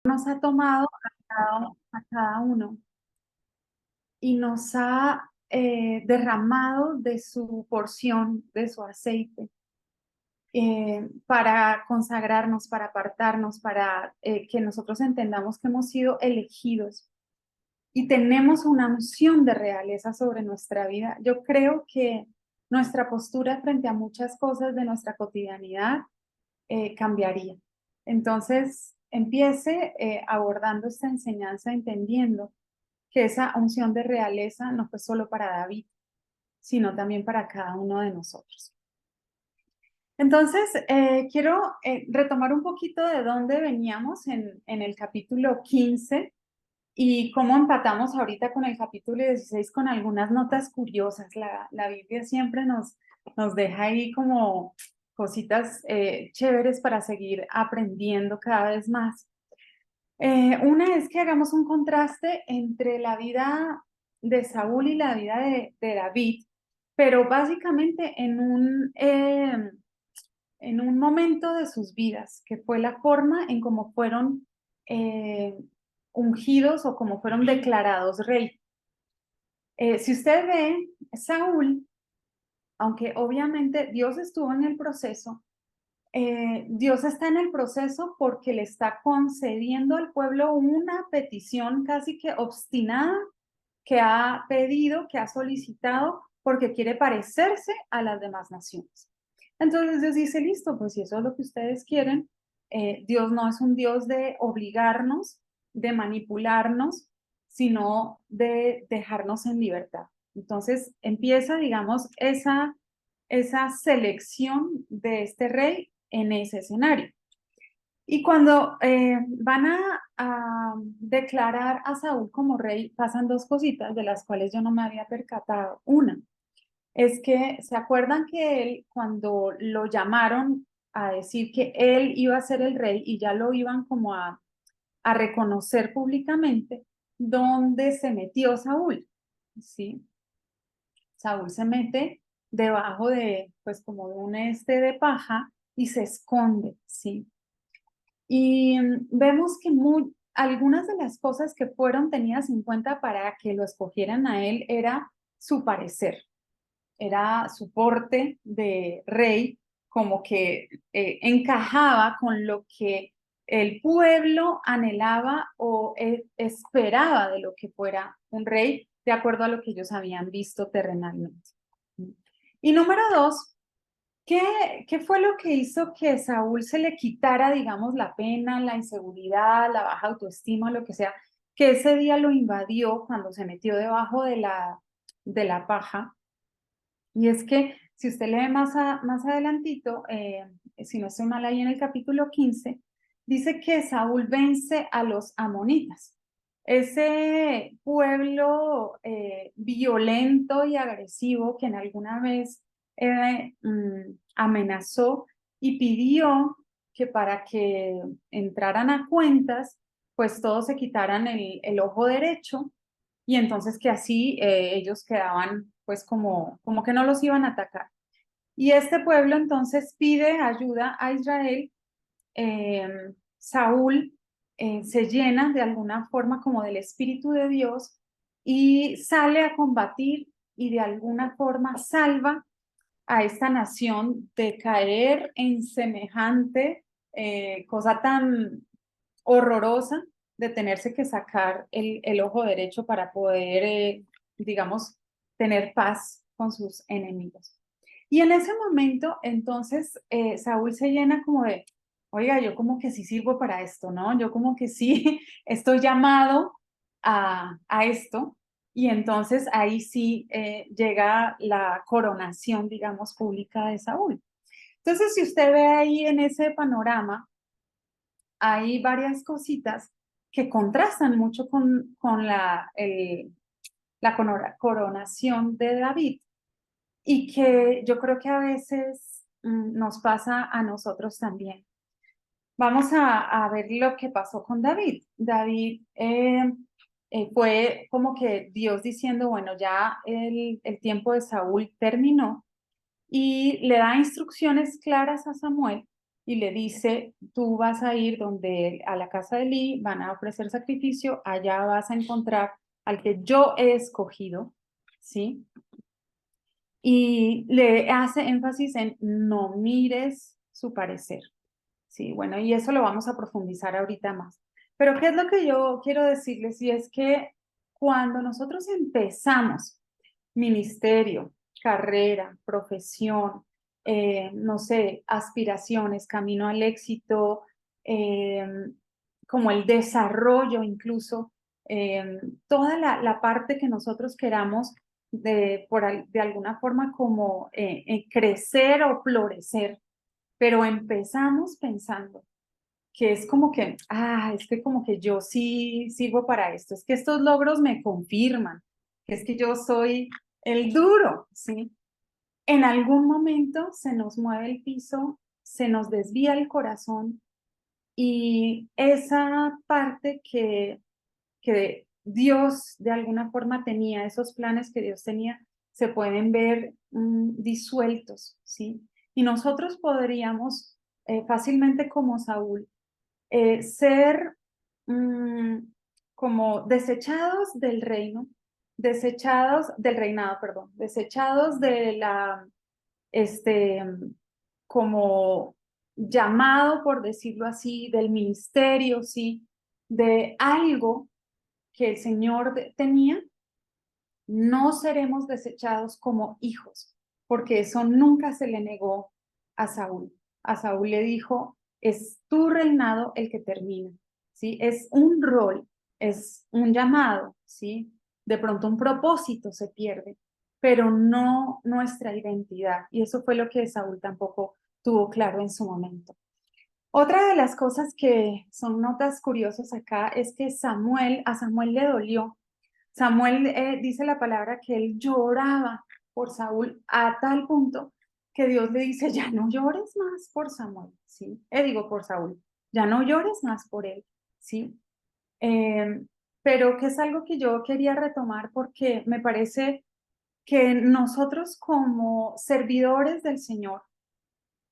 nos ha tomado a cada uno y nos ha derramado de su porción, de su aceite, para consagrarnos, para apartarnos, para que nosotros entendamos que hemos sido elegidos y tenemos una unción de realeza sobre nuestra vida. Yo creo que nuestra postura frente a muchas cosas de nuestra cotidianidad cambiaría. Entonces, empiece abordando esta enseñanza entendiendo que esa unción de realeza no fue solo para David, sino también para cada uno de nosotros. Entonces, quiero retomar un poquito de dónde veníamos en el capítulo 15 y cómo empatamos ahorita con el capítulo 16 con algunas notas curiosas. La Biblia siempre nos deja ahí como cositas chéveres para seguir aprendiendo cada vez más. Una es que hagamos un contraste entre la vida de Saúl y la vida de David, pero básicamente en un momento de sus vidas, que fue la forma en cómo fueron eh, ungidos o cómo fueron declarados rey. Si usted ve, Saúl, aunque obviamente Dios estuvo en el proceso, Dios está en el proceso porque le está concediendo al pueblo una petición casi que obstinada que ha pedido, que ha solicitado, porque quiere parecerse a las demás naciones. Entonces Dios dice, listo, pues si eso es lo que ustedes quieren, Dios no es un Dios de obligarnos, de manipularnos, sino de dejarnos en libertad. Entonces empieza, digamos, esa selección de este rey en ese escenario. Y cuando van a declarar a Saúl como rey, pasan dos cositas de las cuales yo no me había percatado. Una es que se acuerdan que él, cuando lo llamaron a decir que él iba a ser el rey y ya lo iban como a reconocer públicamente, ¿dónde se metió Saúl? ¿Sí? Saúl se mete debajo de, pues como de un de paja y se esconde, ¿sí? Y vemos que algunas de las cosas que fueron tenidas en cuenta para que lo escogieran a él era su parecer, era su porte de rey, como que encajaba con lo que el pueblo anhelaba o esperaba de lo que fuera un rey, de acuerdo a lo que ellos habían visto terrenalmente. Y número dos, ¿qué fue lo que hizo que Saúl se le quitara, digamos, la pena, la inseguridad, la baja autoestima, lo que sea, que ese día lo invadió cuando se metió debajo de la paja? Y es que si usted lee más adelantito, si no estoy mal ahí en el capítulo 15, dice que Saúl vence a los amonitas. Ese pueblo violento y agresivo que en alguna vez amenazó y pidió que para que entraran a cuentas, pues todos se quitaran el ojo derecho y entonces que así ellos quedaban pues como que no los iban a atacar. Y este pueblo entonces pide ayuda a Israel. eh, Saúl se llena de alguna forma como del Espíritu de Dios y sale a combatir y de alguna forma salva a esta nación de caer en semejante cosa tan horrorosa de tenerse que sacar el ojo derecho para poder, digamos, tener paz con sus enemigos. Y en ese momento, entonces, Saúl se llena como de, oiga, yo como que sí sirvo para esto, ¿no? Yo como que sí estoy llamado a esto. Y entonces ahí sí llega la coronación, digamos, pública de Saúl. Entonces, si usted ve ahí en ese panorama, hay varias cositas que contrastan mucho con la coronación de David y que yo creo que a veces nos pasa a nosotros también. Vamos a ver lo que pasó con David. David fue como que Dios diciendo, bueno, ya el tiempo de Saúl terminó y le da instrucciones claras a Samuel y le dice, tú vas a ir a la casa de Elí, van a ofrecer sacrificio, allá vas a encontrar al que yo he escogido, ¿sí? Y le hace énfasis en no mires su parecer, ¿sí? Bueno, y eso lo vamos a profundizar ahorita más. Pero ¿qué es lo que yo quiero decirles? Y es que cuando nosotros empezamos ministerio, carrera, profesión, no sé, aspiraciones, camino al éxito, eh, como el desarrollo incluso, toda la parte que nosotros queramos de alguna forma como crecer o florecer, pero empezamos pensando que es como que, es que como que yo sí sirvo para esto, es que estos logros me confirman, que es que yo soy el duro, ¿sí? En algún momento se nos mueve el piso, se nos desvía el corazón y esa parte que Dios de alguna forma tenía, esos planes que Dios tenía, se pueden ver disueltos, ¿sí? Y nosotros podríamos fácilmente como Saúl ser como desechados del reino, desechados del reinado, perdón, desechados de este, como llamado, por decirlo así, del ministerio, sí, de algo que el Señor tenía, no seremos desechados como hijos, porque eso nunca se le negó a Saúl. A Saúl le dijo, es tu reinado el que termina, ¿sí? Es un rol, es un llamado, ¿sí? De pronto un propósito se pierde, pero no nuestra identidad. Y eso fue lo que Saúl tampoco tuvo claro en su momento. Otra de las cosas que son notas curiosas acá es que a Samuel le dolió. Samuel dice la palabra que él lloraba por Saúl a tal punto que Dios le dice, ya no llores más por Samuel, ¿sí? Digo por Saúl, ya no llores más por él, ¿sí? Eh, pero que es algo que yo quería retomar porque me parece que nosotros como servidores del Señor,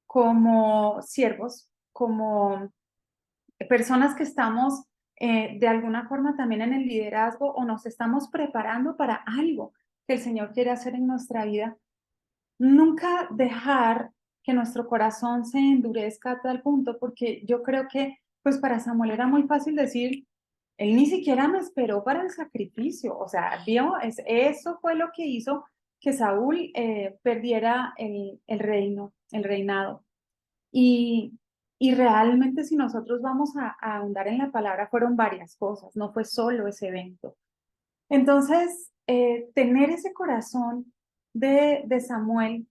como siervos, como personas que estamos de alguna forma también en el liderazgo o nos estamos preparando para algo que el Señor quiere hacer en nuestra vida, nunca dejar que nuestro corazón se endurezca a tal punto, porque yo creo que pues para Samuel era muy fácil decir, él ni siquiera me esperó para el sacrificio, o sea, eso fue lo que hizo que Saúl perdiera el reino, el reinado. Y, y realmente si nosotros vamos a ahondar en la palabra, fueron varias cosas, no fue solo ese evento. Entonces, tener ese corazón de Samuel,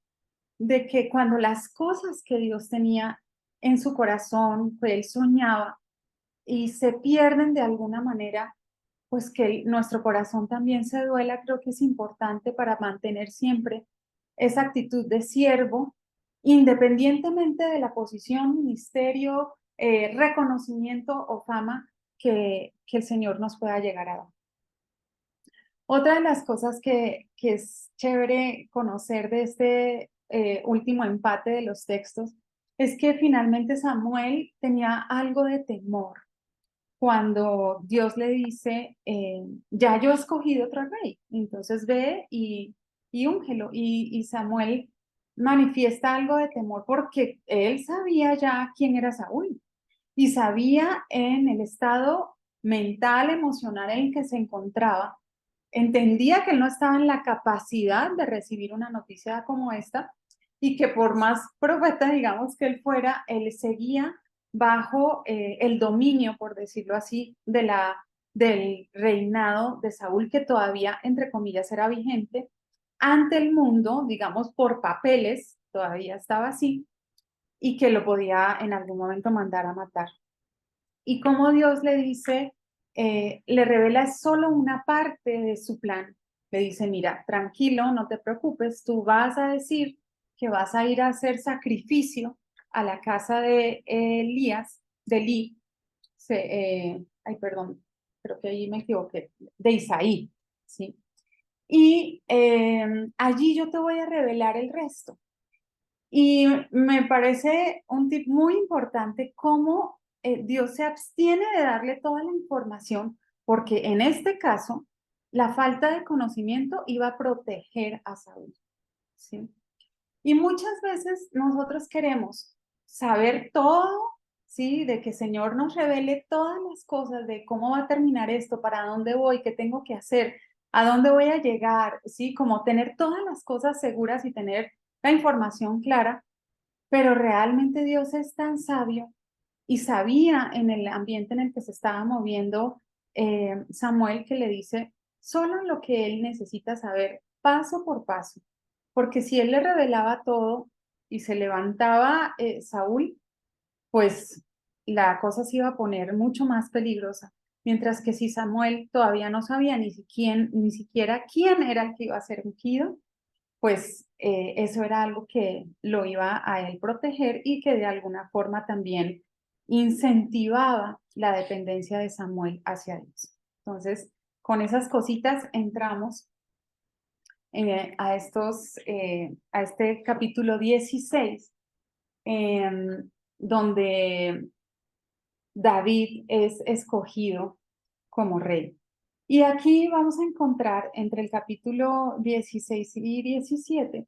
de que cuando las cosas que Dios tenía en su corazón, que él soñaba y se pierden de alguna manera, pues que nuestro corazón también se duela, creo que es importante para mantener siempre esa actitud de siervo, independientemente de la posición, ministerio, reconocimiento o fama que el Señor nos pueda llegar a dar. Otra de las cosas que es chévere conocer de este último empate de los textos es que finalmente Samuel tenía algo de temor cuando Dios le dice, ya yo he escogido otro rey, entonces ve y úngelo. Y Samuel manifiesta algo de temor porque él sabía ya quién era Saúl y sabía en el estado mental, emocional en el que se encontraba, entendía que él no estaba en la capacidad de recibir una noticia como esta y que por más profeta, digamos, que él fuera, él seguía bajo el dominio, por decirlo así, del reinado de Saúl, que todavía, entre comillas, era vigente ante el mundo, digamos, por papeles, todavía estaba así, y que lo podía en algún momento mandar a matar. Y como Dios le dice, le revela solo una parte de su plan. Le dice, mira, tranquilo, no te preocupes, tú vas a decir que vas a ir a hacer sacrificio a la casa de Elías, de Elí, perdón, creo que ahí me equivoqué, de Isaí, ¿sí? Y allí yo te voy a revelar el resto. Y me parece un tip muy importante cómo Dios se abstiene de darle toda la información, porque en este caso, la falta de conocimiento iba a proteger a Saúl, ¿sí? Y muchas veces nosotros queremos saber todo, ¿sí? De que el Señor nos revele todas las cosas de cómo va a terminar esto, para dónde voy, qué tengo que hacer, a dónde voy a llegar, ¿sí? Como tener todas las cosas seguras y tener la información clara, pero realmente Dios es tan sabio y sabía en el ambiente en el que se estaba moviendo Samuel, que le dice solo lo que él necesita saber, paso por paso, porque si él le revelaba todo y se levantaba Saúl, pues la cosa se iba a poner mucho más peligrosa. Mientras que si Samuel todavía no sabía ni siquiera quién era el que iba a ser ungido, pues eso era algo que lo iba a él proteger y que de alguna forma también incentivaba la dependencia de Samuel hacia Dios. Entonces, con esas cositas entramos a este capítulo 16, donde David es escogido como rey. Y aquí vamos a encontrar entre el capítulo 16 y 17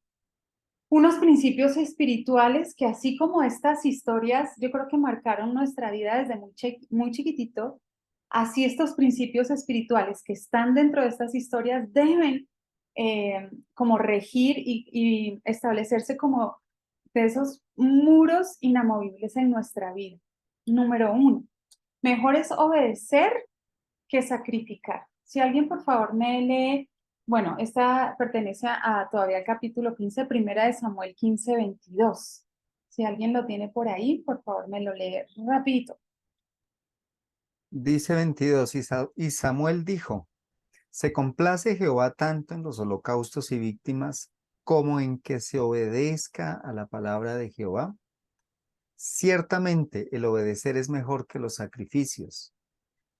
unos principios espirituales que así como estas historias, yo creo que marcaron nuestra vida desde muy chiquitito, así estos principios espirituales que están dentro de estas historias deben como regir y establecerse como de esos muros inamovibles en nuestra vida. Número uno, mejor es obedecer que sacrificar. Si alguien por favor me lee, bueno, esta pertenece a todavía al capítulo 15, primera de Samuel 15:22. Si alguien lo tiene por ahí, por favor me lo lee rapidito. Dice 22, y Samuel dijo, ¿se complace Jehová tanto en los holocaustos y víctimas como en que se obedezca a la palabra de Jehová? Ciertamente el obedecer es mejor que los sacrificios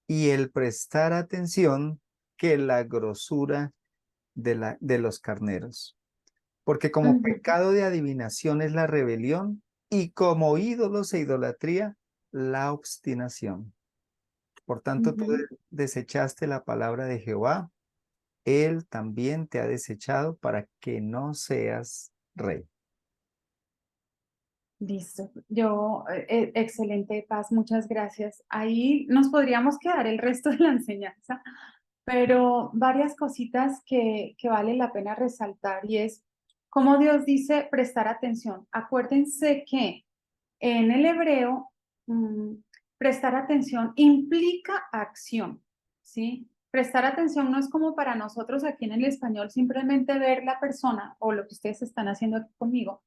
y el prestar atención que la grosura de los carneros. Porque como Ujú, pecado de adivinación es la rebelión y como ídolos e idolatría la obstinación. Por tanto, tú ujú. desechaste la palabra de Jehová, él también te ha desechado para que no seas rey. Listo. Excelente, Paz, muchas gracias. Ahí nos podríamos quedar el resto de la enseñanza, pero varias cositas que vale la pena resaltar y es como Dios dice prestar atención. Acuérdense que en el hebreo, prestar atención implica acción, ¿sí? Prestar atención no es como para nosotros aquí en el español simplemente ver la persona o lo que ustedes están haciendo aquí conmigo,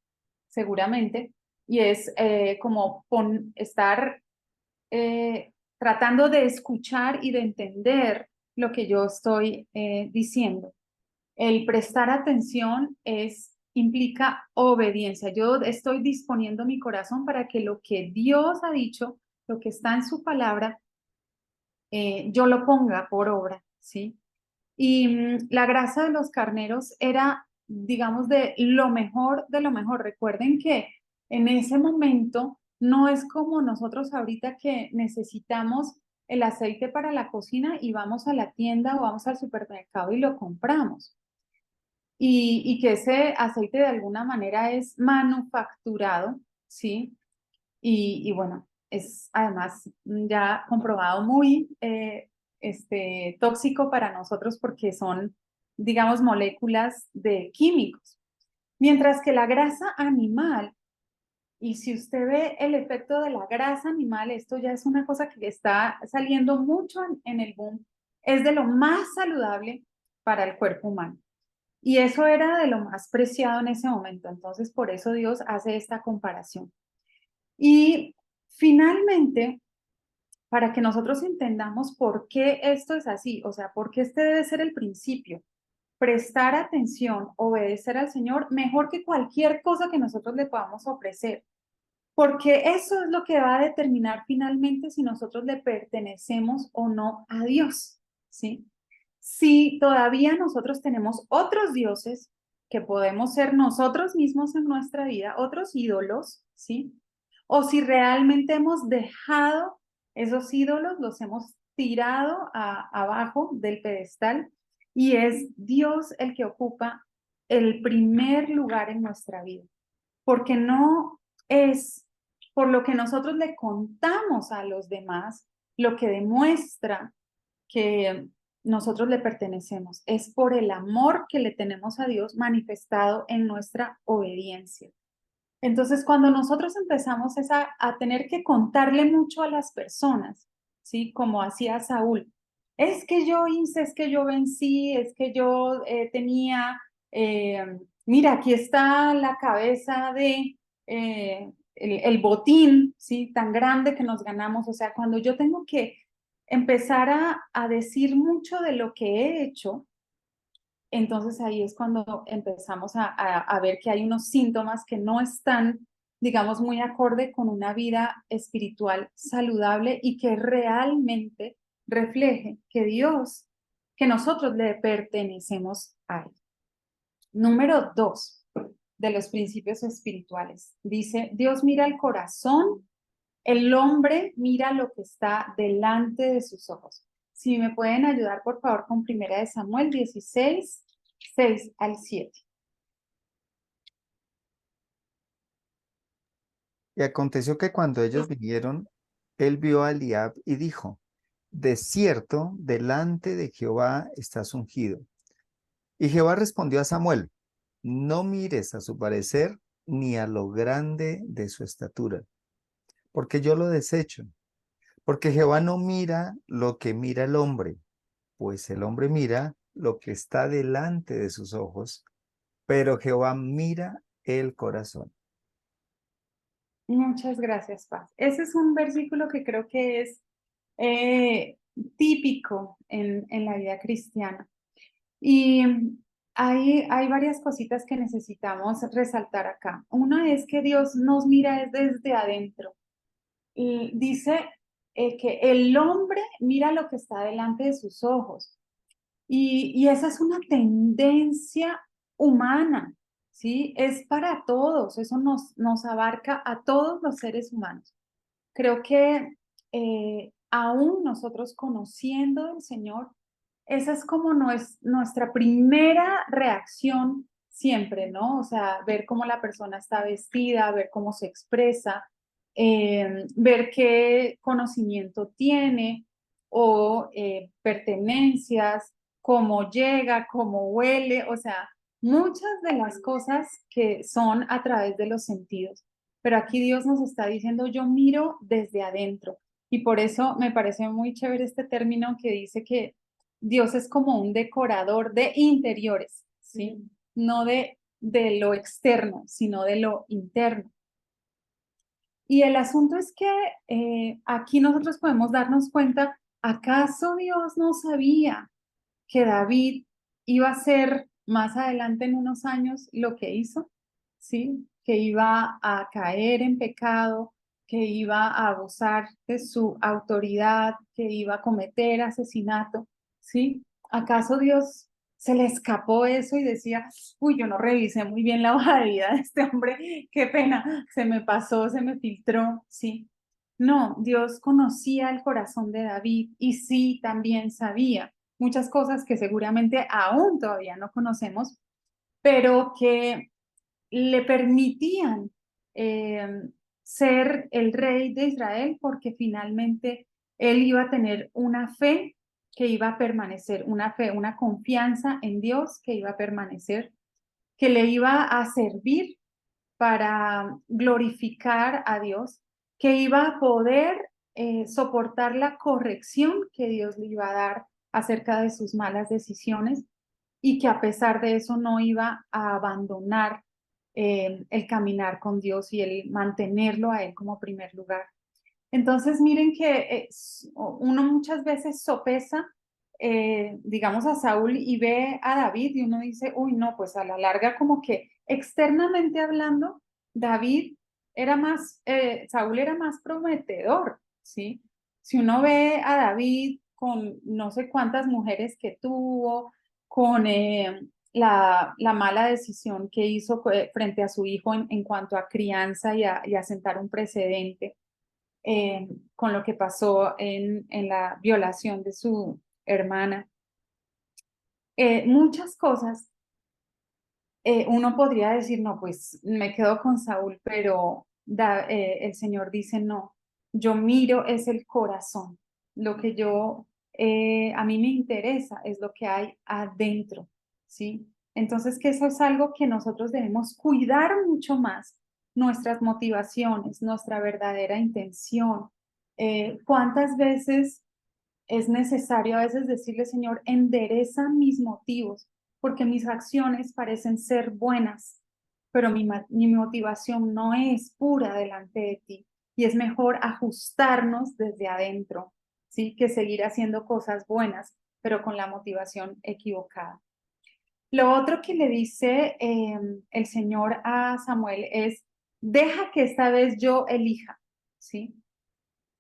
seguramente, y es como estar tratando de escuchar y de entender lo que yo estoy diciendo. El prestar atención implica obediencia. Yo estoy disponiendo mi corazón para que lo que Dios ha dicho, lo que está en su palabra, yo lo ponga por obra, ¿sí? Y la grasa de los carneros era, digamos, de lo mejor de lo mejor. Recuerden que en ese momento no es como nosotros ahorita que necesitamos el aceite para la cocina y vamos a la tienda o vamos al supermercado y lo compramos. Y que ese aceite de alguna manera es manufacturado, ¿sí? Y bueno, es además ya comprobado muy tóxico para nosotros porque son, digamos, moléculas de químicos. Mientras que la grasa animal, y si usted ve el efecto de la grasa animal, esto ya es una cosa que está saliendo mucho en el boom, es de lo más saludable para el cuerpo humano. Y eso era de lo más preciado en ese momento. Entonces, por eso Dios hace esta comparación. Y finalmente, para que nosotros entendamos por qué esto es así, o sea, por qué este debe ser el principio, prestar atención, obedecer al Señor mejor que cualquier cosa que nosotros le podamos ofrecer, porque eso es lo que va a determinar finalmente si nosotros le pertenecemos o no a Dios, ¿sí? Si todavía nosotros tenemos otros dioses, que podemos ser nosotros mismos en nuestra vida, otros ídolos, ¿sí? O si realmente hemos dejado esos ídolos, los hemos tirado abajo del pedestal y es Dios el que ocupa el primer lugar en nuestra vida, porque no es por lo que nosotros le contamos a los demás lo que demuestra que nosotros le pertenecemos, es por el amor que le tenemos a Dios manifestado en nuestra obediencia. Entonces, cuando nosotros empezamos a tener que contarle mucho a las personas, ¿sí? Como hacía Saúl, es que yo hice, es que yo vencí, es que yo tenía, mira, aquí está la cabeza de el botín, ¿sí? Tan grande que nos ganamos. O sea, cuando yo tengo que empezar a decir mucho de lo que he hecho, entonces ahí es cuando empezamos a ver que hay unos síntomas que no están, digamos, muy acorde con una vida espiritual saludable y que realmente refleje que Dios, que nosotros le pertenecemos a Él. Número 2 de los principios espirituales. Dice, Dios mira el corazón, el hombre mira lo que está delante de sus ojos. Si me pueden ayudar, por favor, con Primera de Samuel 16, 6 al 7. Y aconteció que cuando ellos vinieron, él vio a Eliab y dijo, de cierto, delante de Jehová estás ungido. Y Jehová respondió a Samuel, no mires a su parecer ni a lo grande de su estatura, porque yo lo desecho. Porque Jehová no mira lo que mira el hombre, pues el hombre mira lo que está delante de sus ojos, pero Jehová mira el corazón. Muchas gracias, Paz. Ese es un versículo que creo que es eh, típico en la vida cristiana. Y hay varias cositas que necesitamos resaltar acá. Una es que Dios nos mira desde adentro. Y dice que el hombre mira lo que está delante de sus ojos. Y esa es una tendencia humana, ¿sí? Es para todos, eso nos abarca a todos los seres humanos. Creo que aún nosotros conociendo al Señor, esa es como nuestra primera reacción siempre, ¿no? O sea, ver cómo la persona está vestida, ver cómo se expresa, ver qué conocimiento tiene o pertenencias, cómo llega, cómo huele, o sea, muchas de las cosas que son a través de los sentidos. Pero aquí Dios nos está diciendo, yo miro desde adentro. Y por eso me parece muy chévere este término que dice que Dios es como un decorador de interiores, ¿sí? No de lo externo, sino de lo interno. Y el asunto es que aquí nosotros podemos darnos cuenta, ¿acaso Dios no sabía que David iba a ser más adelante en unos años lo que hizo? ¿Sí? Que iba a caer en pecado, que iba a abusar de su autoridad, que iba a cometer asesinato, ¿sí? ¿Acaso Dios se le escapó eso y decía, uy, yo no revisé muy bien la hoja de vida de este hombre, qué pena, se me pasó, se me filtró, ¿sí? No, Dios conocía el corazón de David y sí, también sabía muchas cosas que seguramente aún todavía no conocemos, pero que le permitían eh, ser el rey de Israel porque finalmente él iba a tener una fe que iba a permanecer, una fe, una confianza en Dios que iba a permanecer, que le iba a servir para glorificar a Dios, que iba a poder soportar la corrección que Dios le iba a dar acerca de sus malas decisiones y que a pesar de eso no iba a abandonar el caminar con Dios y el mantenerlo a Él como primer lugar. Entonces, miren que uno muchas veces sopesa, digamos, a Saúl y ve a David y uno dice, uy, no, pues a la larga como que externamente hablando, David era más, Saúl era más prometedor, ¿sí? Si uno ve a David con no sé cuántas mujeres que tuvo, con la mala decisión que hizo frente a su hijo en cuanto a crianza y a sentar un precedente con lo que pasó en la violación de su hermana. Muchas cosas, uno podría decir, no, pues me quedo con Saúl, pero el Señor dice, no, yo miro es el corazón, lo que a mí me interesa es lo que hay adentro, ¿sí? Entonces, que eso es algo que nosotros debemos cuidar mucho más, nuestras motivaciones, nuestra verdadera intención. ¿Cuántas veces es necesario a veces decirle, Señor, endereza mis motivos, porque mis acciones parecen ser buenas, pero mi motivación no es pura delante de ti. Y es mejor ajustarnos desde adentro, ¿sí? Que seguir haciendo cosas buenas, pero con la motivación equivocada. Lo otro que le dice el Señor a Samuel es, deja que esta vez yo elija, ¿sí?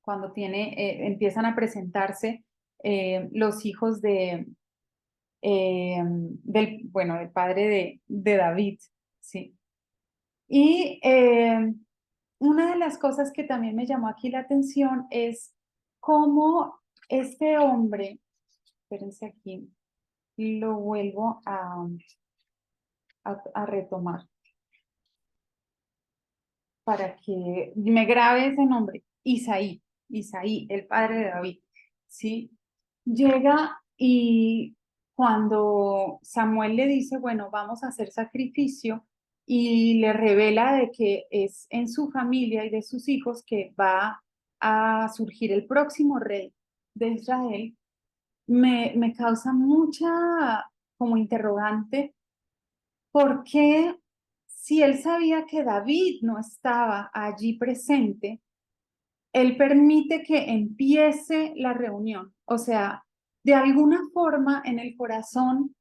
Cuando empiezan a presentarse los hijos del padre de David, ¿sí? Y una de las cosas que también me llamó aquí la atención es cómo este hombre, espérense aquí, lo vuelvo a retomar para que me grabe ese nombre, Isaí, el padre de David, ¿sí? Llega y cuando Samuel le dice, bueno, vamos a hacer sacrificio y le revela de que es en su familia y de sus hijos que va a surgir el próximo rey de Israel, me causa mucha como interrogante, ¿por qué si él sabía que David no estaba allí presente, él permite que empiece la reunión? O sea, de alguna forma en el corazón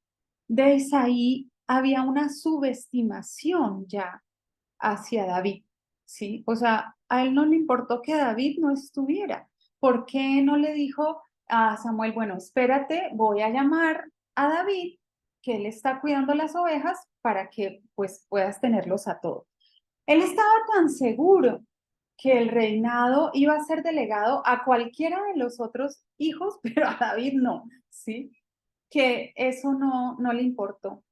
de Isaí había una subestimación ya hacia David, ¿sí? O sea, a él no le importó que David no estuviera. ¿Por qué no le dijo a Samuel, bueno, espérate, voy a llamar a David, que él está cuidando las ovejas para que pues puedas tenerlos a todos? Él estaba tan seguro que el reinado iba a ser delegado a cualquiera de los otros hijos, pero a David no, ¿sí? Que eso no le importó.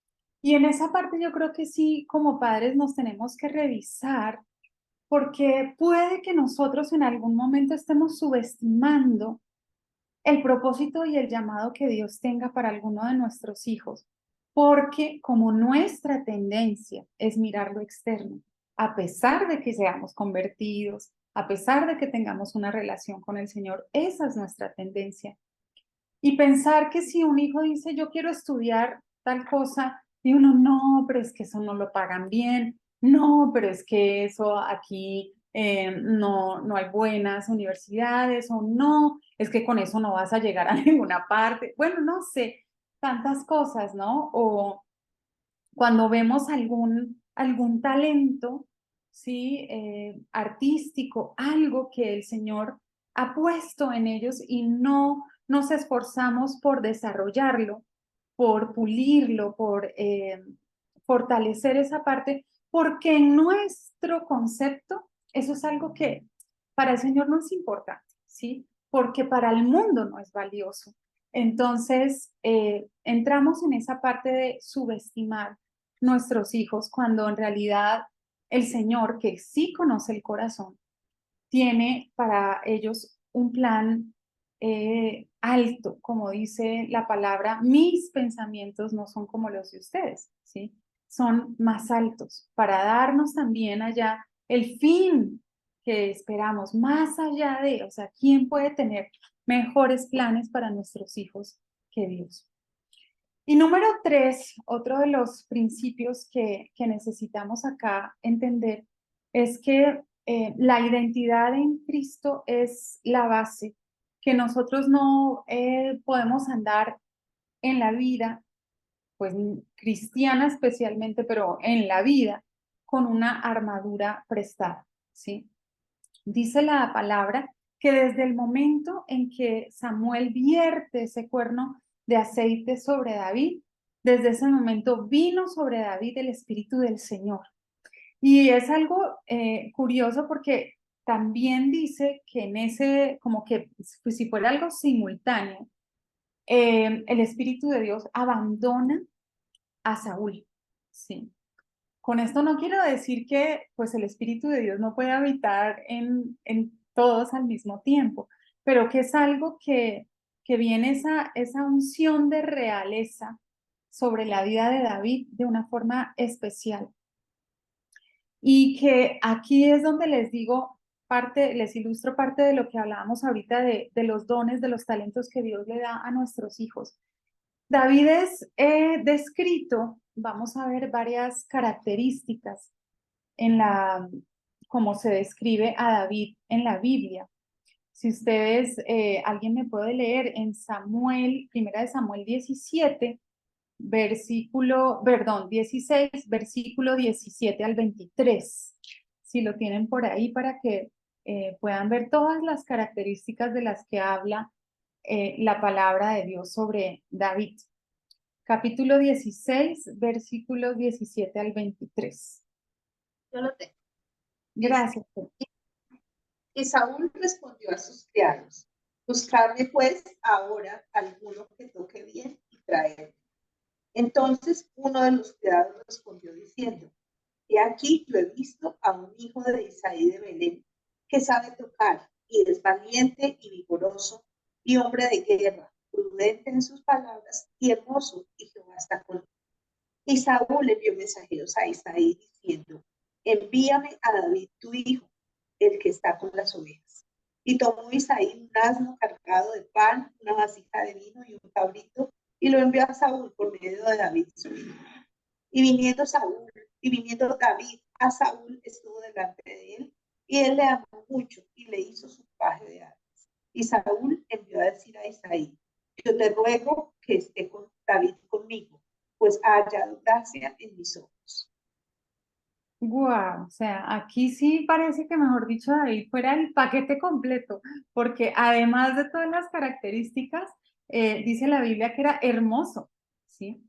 Y en esa parte yo creo que sí, como padres nos tenemos que revisar, porque puede que nosotros en algún momento estemos subestimando el propósito y el llamado que Dios tenga para alguno de nuestros hijos, porque como nuestra tendencia es mirar lo externo, a pesar de que seamos convertidos, a pesar de que tengamos una relación con el Señor, esa es nuestra tendencia. Y pensar que si un hijo dice, yo quiero estudiar tal cosa, y uno, no, pero es que eso no lo pagan bien, no, pero es que eso aquí no hay buenas universidades, o no, es que con eso no vas a llegar a ninguna parte. Bueno, no sé, tantas cosas, ¿no? O cuando vemos algún talento, ¿sí? Artístico, algo que el Señor ha puesto en ellos y no nos esforzamos por desarrollarlo, por pulirlo, por fortalecer esa parte, porque en nuestro concepto eso es algo que para el Señor no es importante, ¿sí? Porque para el mundo no es valioso. Entonces, entramos en esa parte de subestimar nuestros hijos cuando en realidad el Señor, que sí conoce el corazón, tiene para ellos un plan alto, como dice la palabra, mis pensamientos no son como los de ustedes, ¿sí? Son más altos para darnos también allá el fin que esperamos, más allá de, o sea, ¿quién puede tener mejores planes para nuestros hijos que Dios? Y número tres, otro de los principios que necesitamos acá entender es que la identidad en Cristo es la base, que nosotros no podemos andar en la vida, pues cristiana especialmente, pero en la vida, con una armadura prestada, ¿sí? Dice la palabra que desde el momento en que Samuel vierte ese cuerno de aceite sobre David, Desde ese momento vino sobre David el Espíritu del Señor. Y es algo curioso porque también dice que en ese, como que pues, si fuera algo simultáneo, el Espíritu de Dios abandona a Saúl, ¿sí? Con esto no quiero decir que pues el Espíritu de Dios no puede habitar en todos al mismo tiempo, pero que es algo que viene esa unción de realeza sobre la vida de David de una forma especial. Y que aquí es donde les digo parte, les ilustro parte de lo que hablábamos ahorita de los dones, de los talentos que Dios le da a nuestros hijos. David es descrito, vamos a ver varias características en cómo se describe a David en la Biblia. Si ustedes, alguien me puede leer en Samuel, primera de Samuel 17, perdón, 16, versículo 17 al 23. Si lo tienen por ahí para que puedan ver todas las características de las que habla la palabra de Dios sobre David. Capítulo 16, versículos 17 al 23. Yo lo tengo. Gracias. Y Saúl respondió a sus criados: buscadme pues ahora alguno que toque bien y traedme. Entonces uno de los criados respondió diciendo: he aquí yo he visto a un hijo de Isaí de Belén que sabe tocar y es valiente y vigoroso y hombre de guerra, prudente en sus palabras y hermoso, y Jehová está con él. Y Saúl envió mensajeros a Isaí diciendo: envíame a David tu hijo, el que está con las ovejas. Y tomó Isaí un asno cargado de pan, una vasija de vino y un cabrito, y lo envió a Saúl por medio de David su hijo. Y viniendo David a Saúl, estuvo delante de él, y él le amó mucho y le hizo su paje de armas. Y Saúl envió a decir a Isaí: yo te ruego que esté con David conmigo, pues ha hallado gracia en mis ojos. Wow, o sea, aquí sí parece que, mejor dicho, David fuera el paquete completo, porque además de todas las características, dice la Biblia que era hermoso, ¿sí?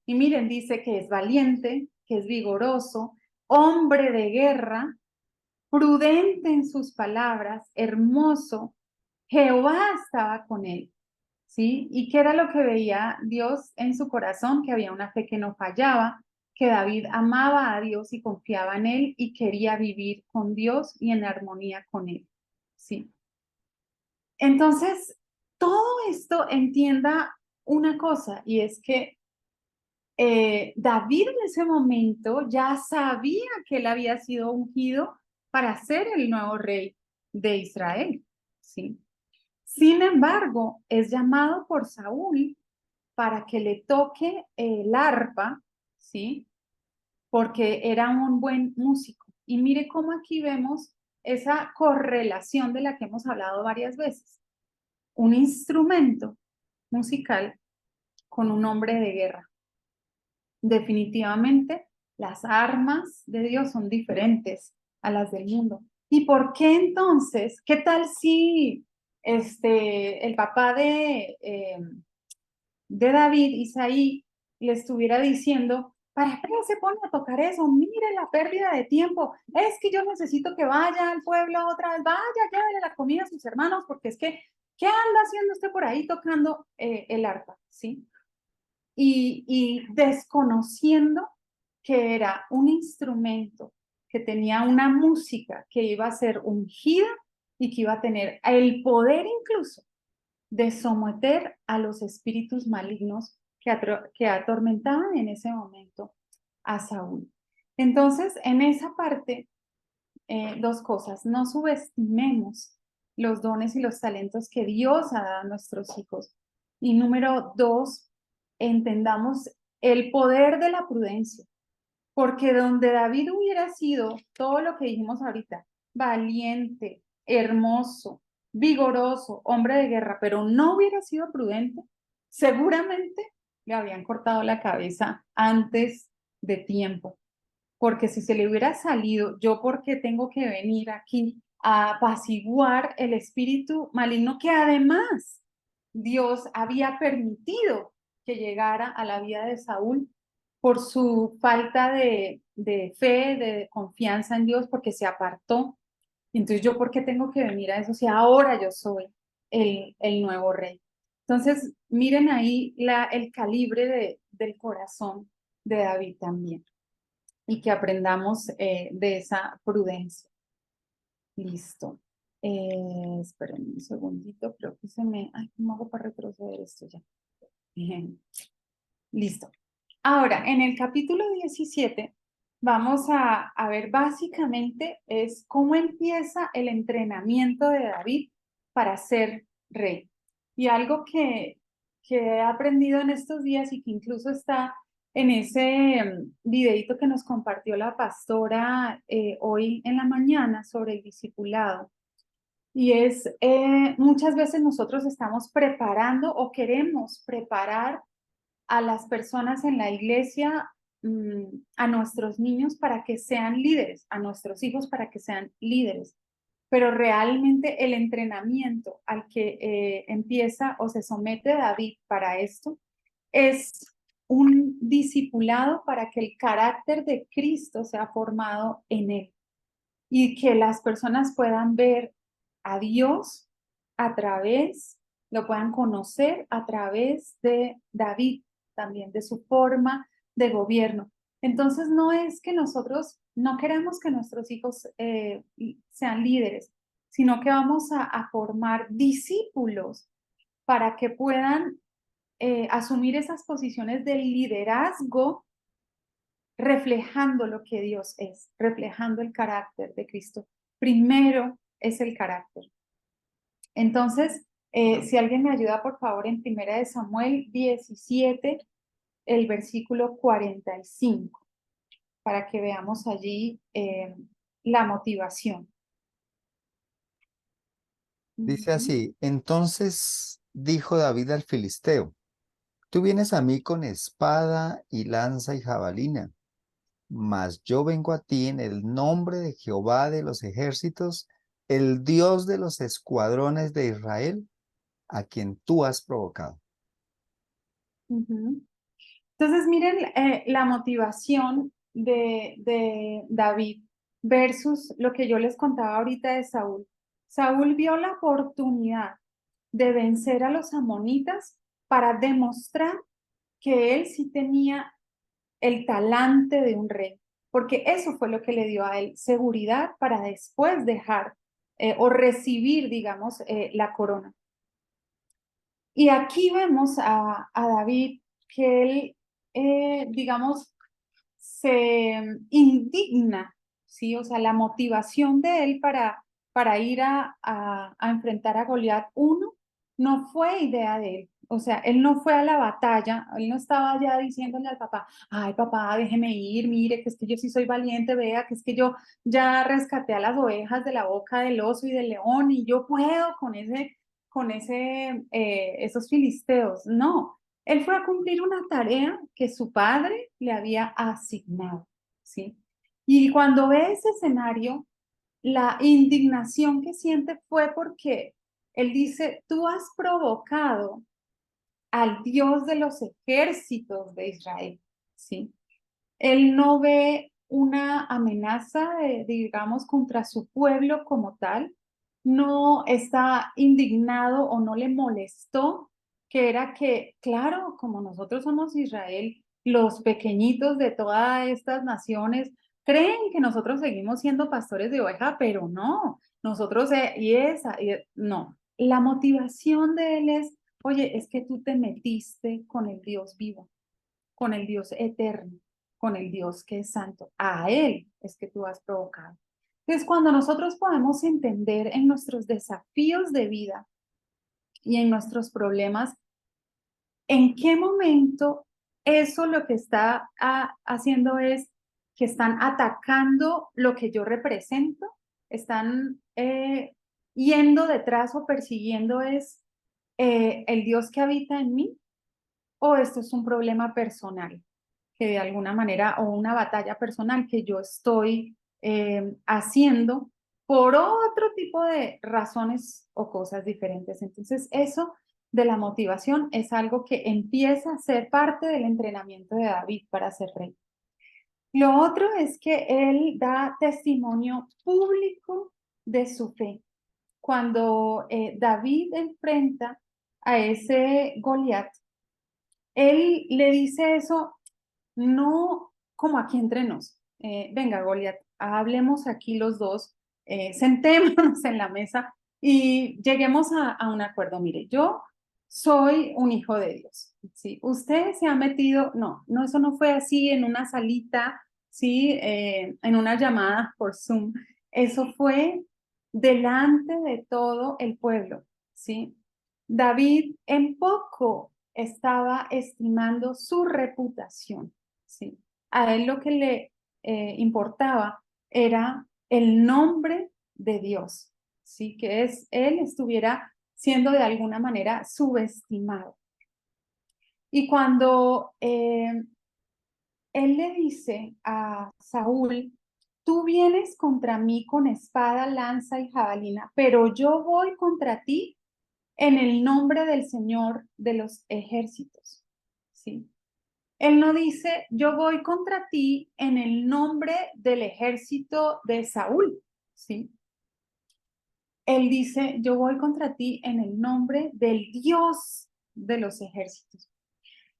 Y miren, dice que es valiente, que es vigoroso, hombre de guerra, prudente en sus palabras, hermoso. Jehová estaba con él, ¿sí? ¿Y qué era lo que veía Dios en su corazón? Que había una fe que no fallaba, que David amaba a Dios y confiaba en él y quería vivir con Dios y en armonía con él, ¿sí? Entonces, todo esto entienda una cosa, y es que David en ese momento ya sabía que él había sido ungido para ser el nuevo rey de Israel, ¿sí? Sin embargo, es llamado por Saúl para que le toque el arpa, ¿sí? Porque era un buen músico. Y mire cómo aquí vemos esa correlación de la que hemos hablado varias veces. Un instrumento musical con un hombre de guerra. Definitivamente, las armas de Dios son diferentes a las del mundo. ¿Y por qué entonces? ¿Qué tal si el papá de David, Isaí, le estuviera diciendo: ¿para qué se pone a tocar eso? Mire la pérdida de tiempo. Es que yo necesito que vaya al pueblo otra vez. Vaya, llévele la comida a sus hermanos, porque es que, ¿qué anda haciendo usted por ahí tocando el arpa? ¿Sí? Y desconociendo que era un instrumento que tenía una música que iba a ser ungida y que iba a tener el poder incluso de someter a los espíritus malignos que atormentaban en ese momento a Saúl. Entonces, en esa parte, dos cosas: no subestimemos los dones y los talentos que Dios ha dado a nuestros hijos. Y número dos, entendamos el poder de la prudencia, porque donde David hubiera sido todo lo que dijimos ahorita, valiente, hermoso, vigoroso, hombre de guerra, pero no hubiera sido prudente, seguramente le habían cortado la cabeza antes de tiempo. Porque si se le hubiera salido, yo porque tengo que venir aquí a apaciguar el espíritu maligno que además Dios había permitido que llegara a la vida de Saúl por su falta de fe, de confianza en Dios, porque se apartó. Entonces, ¿yo por qué tengo que venir a eso si ahora yo soy el nuevo rey? Entonces, miren ahí el calibre del corazón de David también, y que aprendamos de esa prudencia. Listo. Esperen un segundito, creo que se me... Ay, ¿cómo hago para retroceder esto ya? Bien. Listo. Ahora, en el capítulo 17, vamos a ver básicamente es cómo empieza el entrenamiento de David para ser rey. Y algo que he aprendido en estos días y que incluso está en ese videíto que nos compartió la pastora hoy en la mañana sobre el discipulado. Y es, muchas veces nosotros estamos preparando o queremos preparar a las personas en la iglesia, a nuestros niños para que sean líderes, a nuestros hijos para que sean líderes. Pero realmente el entrenamiento al que empieza o se somete David para esto es un discipulado para que el carácter de Cristo sea formado en él y que las personas puedan ver a Dios a través, lo puedan conocer a través de David, también de su forma de gobierno. Entonces no es que nosotros no queremos que nuestros hijos sean líderes, sino que vamos a formar discípulos para que puedan asumir esas posiciones de liderazgo reflejando lo que Dios es, reflejando el carácter de Cristo. Primero es el carácter. Entonces, si alguien me ayuda, por favor, en 1 Samuel 17, el versículo 45, para que veamos allí la motivación. Dice así, entonces dijo David al filisteo, tú vienes a mí con espada y lanza y jabalina, mas yo vengo a ti en el nombre de Jehová de los ejércitos, el Dios de los escuadrones de Israel, a quien tú has provocado. Entonces, miren la motivación de David versus lo que yo les contaba ahorita de Saúl. Saúl vio la oportunidad de vencer a los amonitas para demostrar que él sí tenía el talante de un rey, porque eso fue lo que le dio a él seguridad para después dejar o recibir, digamos, la corona. Y aquí vemos a David que él, digamos, se indigna, ¿sí? O sea, la motivación de él para ir a enfrentar a Goliat, uno, no fue idea de él. O sea, él no fue a la batalla, él no estaba ya diciéndole al papá, ay papá, déjeme ir, mire, que es que yo sí soy valiente, vea, que es que yo ya rescaté a las ovejas de la boca del oso y del león y yo puedo esos filisteos. No, él fue a cumplir una tarea que su padre le había asignado, ¿sí? Y cuando ve ese escenario, la indignación que siente fue porque él dice, tú has provocado al Dios de los ejércitos de Israel, ¿sí? Él no ve una amenaza, digamos, contra su pueblo como tal, no está indignado o no le molestó, que era que, claro, como nosotros somos Israel, los pequeñitos de todas estas naciones creen que nosotros seguimos siendo pastores de oveja, pero no, nosotros, no, la motivación de él es, oye, es que tú te metiste con el Dios vivo, con el Dios eterno, con el Dios que es santo. A Él es que tú has provocado. Entonces, cuando nosotros podemos entender en nuestros desafíos de vida y en nuestros problemas, en qué momento eso lo que está haciendo es que están atacando lo que yo represento, están yendo detrás o persiguiendo es el Dios que habita en mí, o esto es un problema personal que de alguna manera, o una batalla personal que yo estoy haciendo por otro tipo de razones o cosas diferentes. Entonces, eso de la motivación es algo que empieza a ser parte del entrenamiento de David para ser rey. Lo otro es que él da testimonio público de su fe. Cuando David enfrenta a ese Goliat, él le dice eso no como aquí entre nos. Venga, Goliat, hablemos aquí los dos, sentémonos en la mesa y lleguemos a un acuerdo. Mire, yo soy un hijo de Dios, ¿sí? Usted se ha metido, no, eso no fue así en una salita, ¿sí? En una llamada por Zoom. Eso fue delante de todo el pueblo, ¿sí? David en poco estaba estimando su reputación, ¿sí? A él lo que le importaba era el nombre de Dios, ¿sí? Que él estuviera siendo de alguna manera subestimado. Y cuando él le dice a Saúl, tú vienes contra mí con espada, lanza y jabalina, pero yo voy contra ti en el nombre del Señor de los ejércitos, ¿sí? Él no dice, yo voy contra ti en el nombre del ejército de Saúl, ¿sí? Él dice, yo voy contra ti en el nombre del Dios de los ejércitos.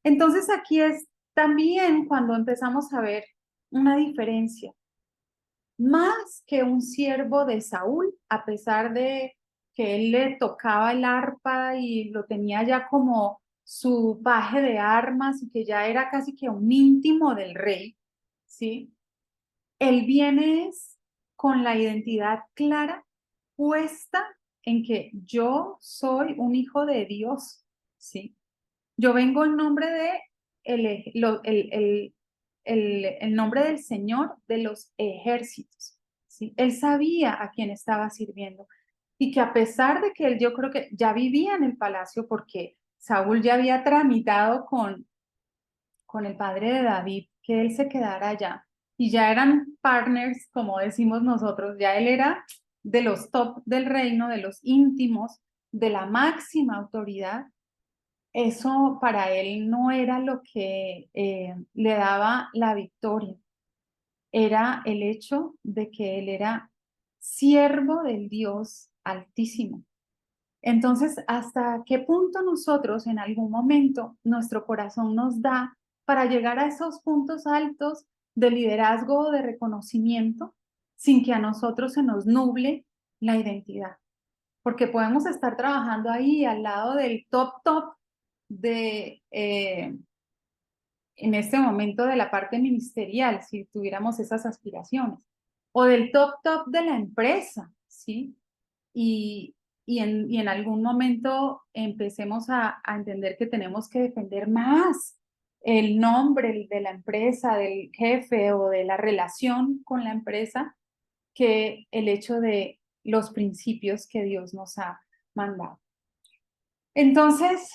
Entonces aquí es también cuando empezamos a ver una diferencia. Más que un siervo de Saúl, a pesar de que él le tocaba el arpa y lo tenía ya como su paje de armas y que ya era casi que un íntimo del rey, ¿sí? Él viene con la identidad clara, puesta en que yo soy un hijo de Dios, ¿sí? Yo vengo en nombre de el nombre del Señor de los ejércitos, ¿sí? Él sabía a quién estaba sirviendo y que a pesar de que él, yo creo que ya vivía en el palacio porque Saúl ya había tramitado con el padre de David que él se quedara allá y ya eran partners, como decimos nosotros, ya él era de los top del reino, de los íntimos, de la máxima autoridad. Eso para él no era lo que le daba la victoria, era el hecho de que él era siervo del Dios Altísimo. Entonces, ¿hasta qué punto nosotros en algún momento nuestro corazón nos da para llegar a esos puntos altos de liderazgo o de reconocimiento sin que a nosotros se nos nuble la identidad? Porque podemos estar trabajando ahí al lado del top de, en este momento de la parte ministerial, si tuviéramos esas aspiraciones, o del top de la empresa, ¿sí? Y, y en algún momento empecemos a entender que tenemos que defender más el nombre de la empresa, del jefe o de la relación con la empresa que el hecho de los principios que Dios nos ha mandado. Entonces,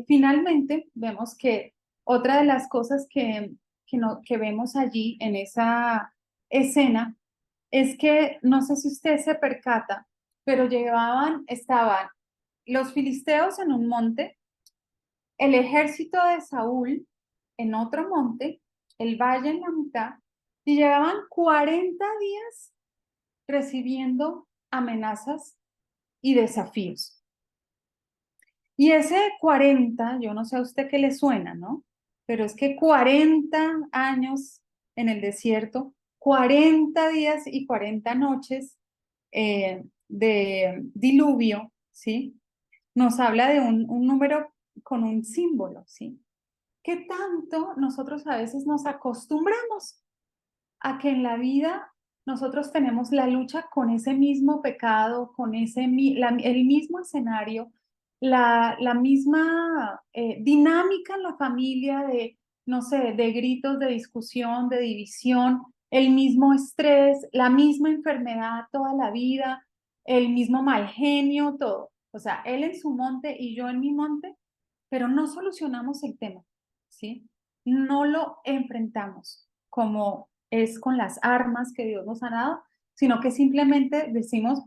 finalmente, vemos que otra de las cosas que vemos allí en esa escena es que, no sé si usted se percata, pero estaban los filisteos en un monte, el ejército de Saúl en otro monte, el valle en la mitad, y llevaban 40 días recibiendo amenazas y desafíos. Y ese 40, yo no sé a usted qué le suena, ¿no? Pero es que 40 años en el desierto, 40 días y 40 noches de diluvio, ¿sí? Nos habla de un número con un símbolo, ¿sí? ¿Qué tanto nosotros a veces nos acostumbramos a que en la vida nosotros tenemos la lucha con ese mismo pecado, con el mismo escenario, la misma dinámica en la familia de, no sé, de gritos, de discusión, de división, el mismo estrés, la misma enfermedad toda la vida, el mismo mal genio, todo? O sea, él en su monte y yo en mi monte, pero no solucionamos el tema, ¿sí? No lo enfrentamos como es con las armas que Dios nos ha dado, sino que simplemente decimos,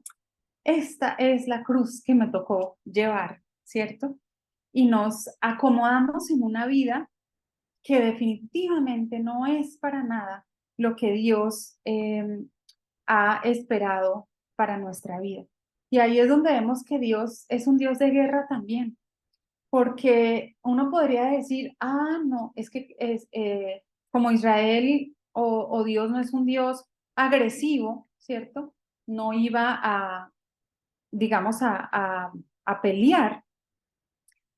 esta es la cruz que me tocó llevar, ¿cierto? y nos acomodamos en una vida que definitivamente no es para nada lo que Dios ha esperado para nuestra vida. Y ahí es donde vemos que Dios es un Dios de guerra también, porque uno podría decir, no, es que como Israel o Dios no es un Dios agresivo, ¿cierto? No iba digamos, a pelear,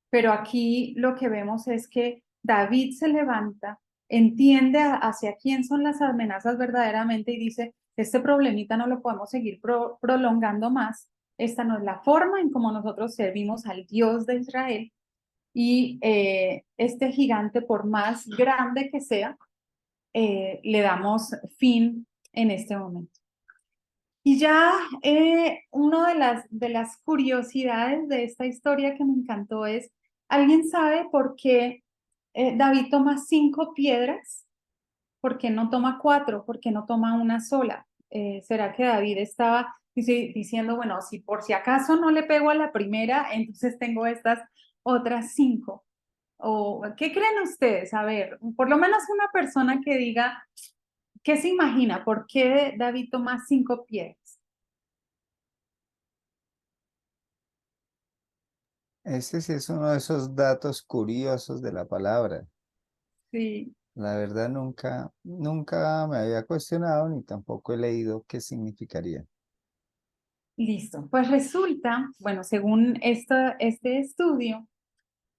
pero aquí lo que vemos es que David se levanta, entiende hacia quién son las amenazas verdaderamente y dice, este problemita no lo podemos seguir prolongando más, esta no es la forma en cómo nosotros servimos al Dios de Israel y este gigante, por más grande que sea, le damos fin en este momento. Y ya una de las curiosidades de esta historia que me encantó es, ¿alguien sabe por qué David toma 5 piedras? ¿Por qué no toma 4? ¿Por qué no toma una sola? ¿Será que David estaba diciendo, bueno, si por si acaso no le pego a la primera, entonces tengo estas otras 5? ¿O qué creen ustedes? A ver, por lo menos una persona que diga, ¿qué se imagina? ¿Por qué David toma 5 piedras? Este sí es uno de esos datos curiosos de la palabra. Sí. La verdad nunca me había cuestionado ni tampoco he leído qué significaría. Listo. Pues resulta, bueno, según este estudio,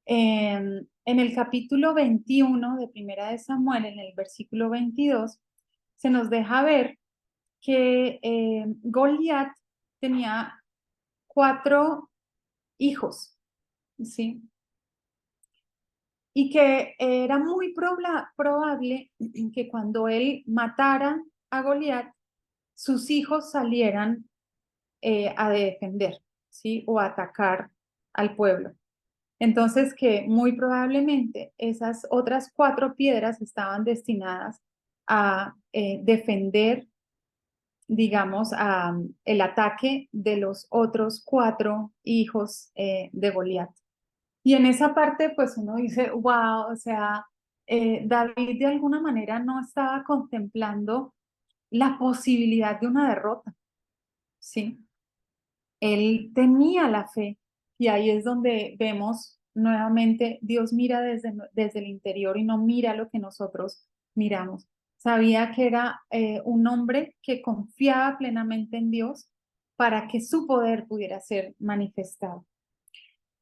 en el capítulo 21 de Primera de Samuel, en el versículo 22, se nos deja ver que Goliat tenía 4 hijos, ¿sí? Y que era muy probable que cuando él matara a Goliat, sus hijos salieran a defender, ¿sí? O a atacar al pueblo. Entonces, que muy probablemente esas otras 4 piedras estaban destinadas a defender, digamos, el ataque de los otros 4 hijos de Goliat. Y en esa parte, pues uno dice, wow, o sea, David de alguna manera no estaba contemplando la posibilidad de una derrota, ¿sí? Él tenía la fe y ahí es donde vemos nuevamente, Dios mira desde el interior y no mira lo que nosotros miramos. Sabía que era un hombre que confiaba plenamente en Dios para que su poder pudiera ser manifestado.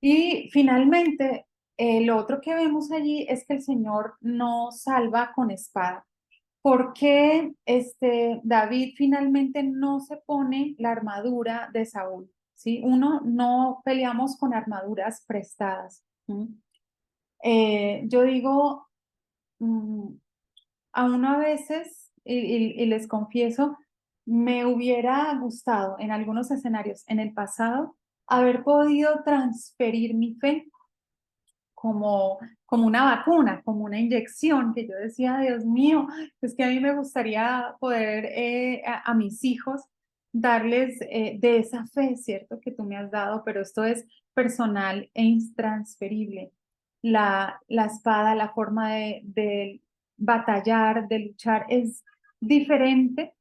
Y finalmente, lo otro que vemos allí es que el Señor no salva con espada. ¿Por qué David finalmente no se pone la armadura de Saúl? ¿Sí? Uno, no peleamos con armaduras prestadas. Yo digo, mm, a uno a veces, y les confieso, me hubiera gustado en algunos escenarios en el pasado haber podido transferir mi fe como una vacuna, como una inyección, que yo decía, Dios mío, es que a mí me gustaría poder a mis hijos darles de esa fe, ¿cierto? Que tú me has dado, pero esto es personal e intransferible. La espada, la forma de batallar, de luchar, es diferente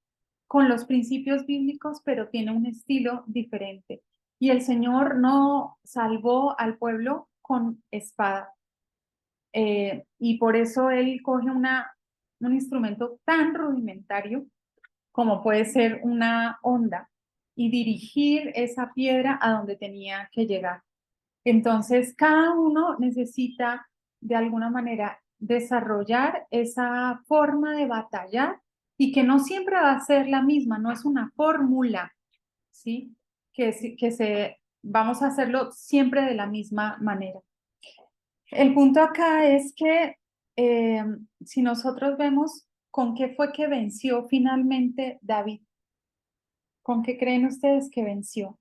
con los principios bíblicos, pero tiene un estilo diferente. Y el Señor no salvó al pueblo con espada. Y por eso Él coge un instrumento tan rudimentario como puede ser una onda y dirigir esa piedra a donde tenía que llegar. Entonces, cada uno necesita de alguna manera desarrollar esa forma de batallar y que no siempre va a ser la misma, no es una fórmula, ¿sí? Vamos a hacerlo siempre de la misma manera. El punto acá es que eh, si nosotros vemos con qué fue que venció finalmente David, ¿con qué creen ustedes que venció?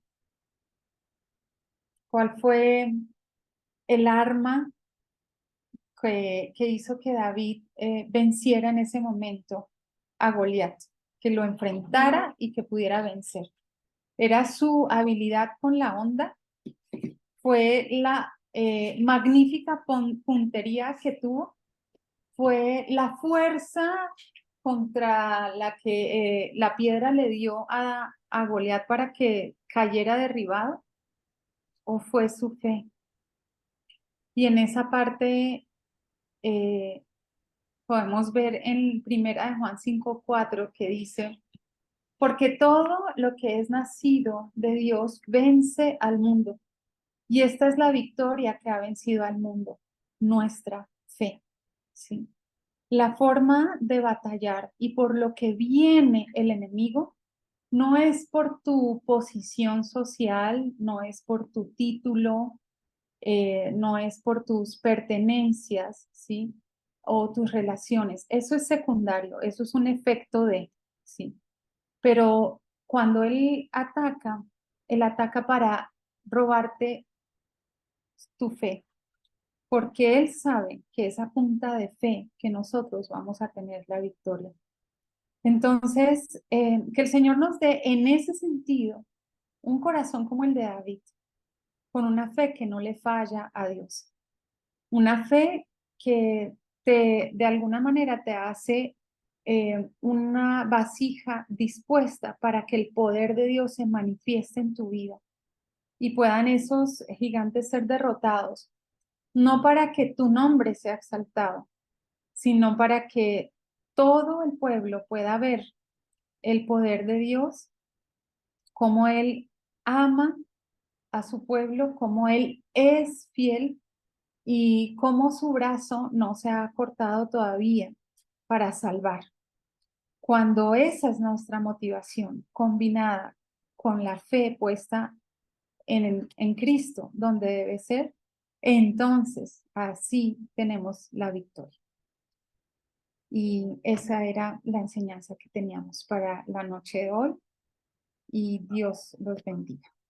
¿Cuál fue el arma que hizo que David venciera en ese momento a Goliat, que lo enfrentara y que pudiera vencer? ¿Era su habilidad con la onda? ¿Fue magnífica puntería que tuvo fue la fuerza contra la que la piedra le dio a Goliat para que cayera derribado, o fue su fe. Y en esa parte podemos ver en 1 Juan 5:4 que dice: porque todo lo que es nacido de Dios vence al mundo. Y esta es la victoria que ha vencido al mundo, nuestra fe. ¿Sí? La forma de batallar y por lo que viene el enemigo no es por tu posición social, no es por tu título, no es por tus pertenencias, ¿sí? O tus relaciones. Eso es secundario, eso es un efecto de, ¿sí? Pero cuando él ataca para robarte tu fe, porque él sabe que es a punta de fe que nosotros vamos a tener la victoria. Entonces, que el Señor nos dé en ese sentido un corazón como el de David, con una fe que no le falla a Dios, una fe que de alguna manera te hace una vasija dispuesta para que el poder de Dios se manifieste en tu vida y puedan esos gigantes ser derrotados, no para que tu nombre sea exaltado, sino para que todo el pueblo pueda ver el poder de Dios, cómo Él ama a su pueblo, cómo Él es fiel y cómo su brazo no se ha cortado todavía para salvar. Cuando esa es nuestra motivación, combinada con la fe puesta en Cristo, donde debe ser, entonces así tenemos la victoria. Y esa era la enseñanza que teníamos para la noche de hoy, y Dios los bendiga.